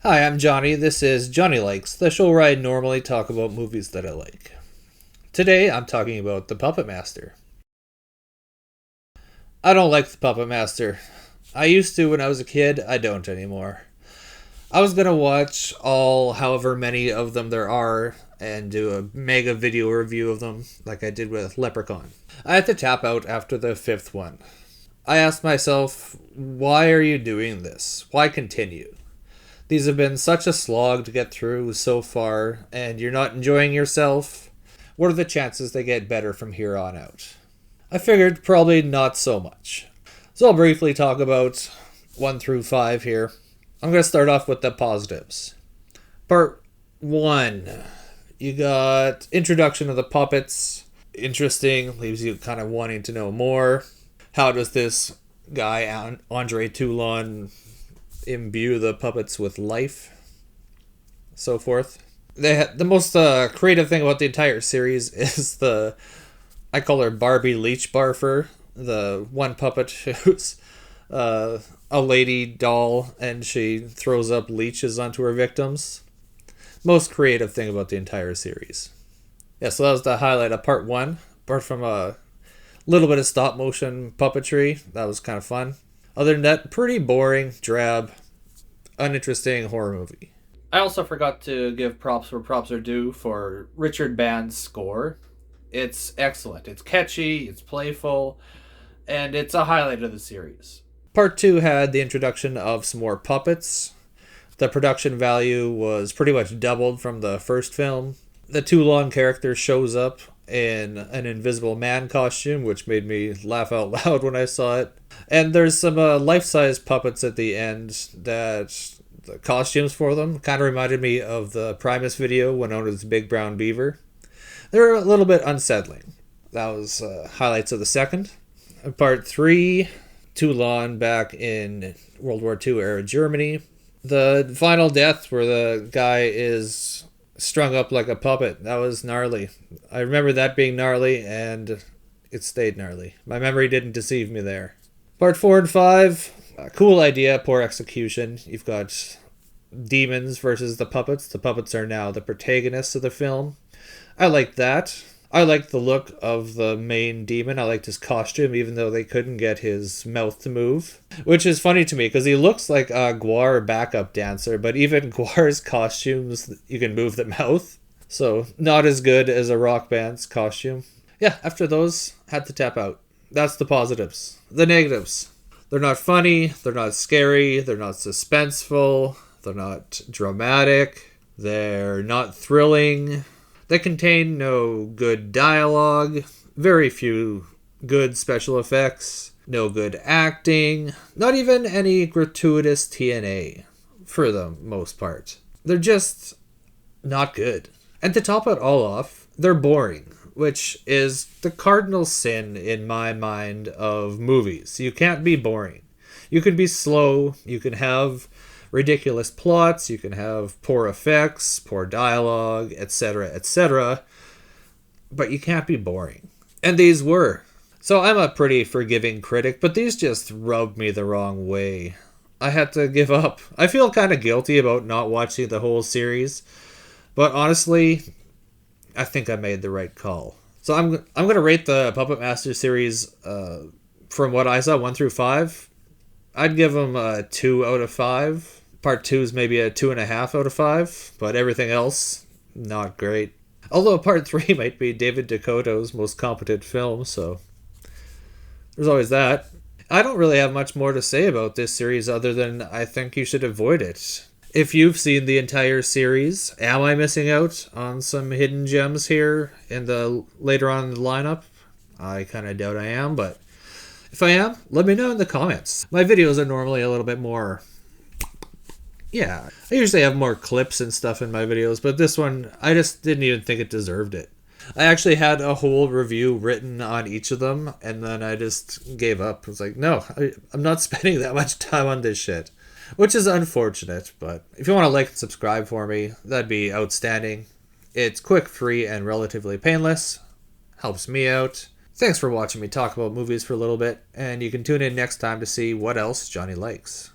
Hi, I'm Johnny. This is Johnny Likes, the show where I normally talk about movies that I like. Today, I'm talking about The Puppetmaster. I don't like The Puppetmaster. I used to when I was a kid, I don't anymore. I was gonna watch all however many of them there are and do a mega video review of them like I did with Leprechaun. I had to tap out after the fifth one. I asked myself, why are you doing this? Why continue? These have been such a slog to get through so far, and you're not enjoying yourself. What are the chances they get better from here on out? I figured probably not so much. So I'll briefly talk about 1 through 5 here. I'm going to start off with the positives. Part 1. You got introduction of the puppets. Interesting, leaves you kind of wanting to know more. How does this guy, Andre Toulon, imbue the puppets with life? So forth. The most creative thing about the entire series is I call her Barbie Leech Barfer, the one puppet who's a lady doll and she throws up leeches onto her victims. Most creative thing about the entire series. Yeah, so that was the highlight of part 1. Apart from a little bit of stop motion puppetry, that was kind of fun. Other than that, pretty boring, drab, uninteresting horror movie. I also forgot to give props where props are due for Richard Band's score. It's excellent. It's catchy, it's playful, and it's a highlight of the series. Part 2 had the introduction of some more puppets. The production value was pretty much doubled from the first film. The Toulon character shows up in an Invisible Man costume, which made me laugh out loud when I saw it. And there's some life-size puppets at the end that the costumes for them kind of reminded me of the Primus video when known as Big Brown Beaver. They're a little bit unsettling. That was highlights of the second. Part 3, Toulon back in World War II era Germany. The final death where the guy is strung up like a puppet. That was gnarly. I remember that being gnarly, and it stayed gnarly. My memory didn't deceive me there. Part 4 and 5, cool idea, poor execution. You've got demons versus the puppets. The puppets are now the protagonists of the film. I like that. I liked the look of the main demon. I liked his costume, even though they couldn't get his mouth to move. Which is funny to me, because he looks like a Gwar backup dancer, but even Gwar's costumes, you can move the mouth. So, not as good as a rock band's costume. Yeah, after those, had to tap out. That's the positives. The negatives. They're not funny, they're not scary, they're not suspenseful, they're not dramatic, they're not thrilling. They contain no good dialogue, very few good special effects, no good acting, not even any gratuitous TNA, for the most part. They're just not good. And to top it all off, they're boring, which is the cardinal sin in my mind of movies. You can't be boring. You can be slow, you can have ridiculous plots, you can have poor effects, poor dialogue, etc., but you can't be boring. And these were. So I'm a pretty forgiving critic, but these just rubbed me the wrong way. I had to give up. I feel kind of guilty about not watching the whole series, but honestly, I think I made the right call. So I'm going to rate the Puppetmaster series from what I saw, 1 through 5. I'd give them a 2 out of 5. Part 2 is maybe a 2.5 out of 5, but everything else, not great. Although Part 3 might be David Dakota's most competent film, so there's always that. I don't really have much more to say about this series other than I think you should avoid it. If you've seen the entire series, am I missing out on some hidden gems here in the later on in the lineup? I kind of doubt I am, but if I am, let me know in the comments. My videos are normally a little bit more... Yeah, I usually have more clips and stuff in my videos, but this one, I just didn't even think it deserved it. I actually had a whole review written on each of them, and then I just gave up. I was like, no, I'm not spending that much time on this shit. Which is unfortunate, but if you want to like and subscribe for me, that'd be outstanding. It's quick, free, and relatively painless. Helps me out. Thanks for watching me talk about movies for a little bit, and you can tune in next time to see what else Johnny likes.